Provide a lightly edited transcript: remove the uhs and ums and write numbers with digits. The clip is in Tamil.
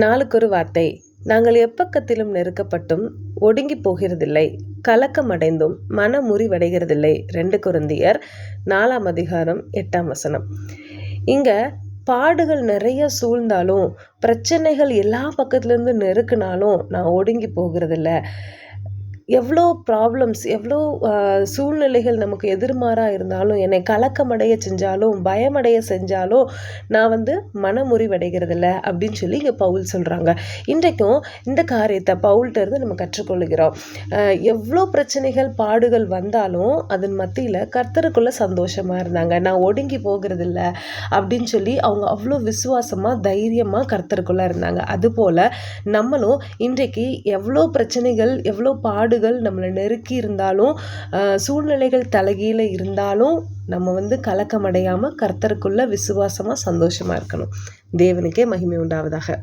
நாளுக்கொரு வார்த்தை. நாங்கள் எப்பக்கத்திலும் நெருக்கப்பட்டும் ஒடுங்கி போகிறதில்லை, கலக்கமடைந்தும் மனமுறிவடைகிறதில்லை. 2 கொரிந்தியர் 4ஆம் அதிகாரம் 8ஆம் வசனம். இங்க பாடுகள் நிறைய சூழ்ந்தாலும், பிரச்சனைகள் எல்லா பக்கத்துலேருந்து நெருக்குனாலும் நான் ஒடுங்கி போகிறதில்ல. எவ்வளோ ப்ராப்ளம்ஸ், எவ்வளோ சூழ்நிலைகள் நமக்கு எதிர்மாறாக இருந்தாலும், என்னை கலக்கமடைய செஞ்சாலும், பயமடைய செஞ்சாலும், நான் மனமுறிவடைகிறதில்ல அப்படின்னு சொல்லி இங்கே பவுல் சொல்கிறாங்க. இன்றைக்கும் இந்த காரியத்தை பவுல்கிட்ட இருந்து நம்ம கற்றுக்கொள்கிறோம். எவ்வளோ பிரச்சனைகள் பாடுகள் வந்தாலும் அதன் மத்தியில் கர்த்தருக்குள்ளே சந்தோஷமாக இருந்தாங்க. நான் ஒடுங்கி போகிறதில்ல அப்படின்னு சொல்லி அவங்க அவ்வளோ விசுவாசமாக தைரியமாக கர்த்தருக்குள்ளே இருந்தாங்க. அதுபோல் நம்மளும் இன்றைக்கு எவ்வளோ பிரச்சனைகள், எவ்வளோ பாடுகள் நம்மளை நெருக்கி இருந்தாலும், சூழ்நிலைகள் தலைகீழ இருந்தாலும் நம்ம கலக்கமடையாமல் கர்த்தருக்குள்ள விசுவாசமாக சந்தோஷமாக இருக்கணும். தேவனுக்கே மகிமை உண்டாவதாக.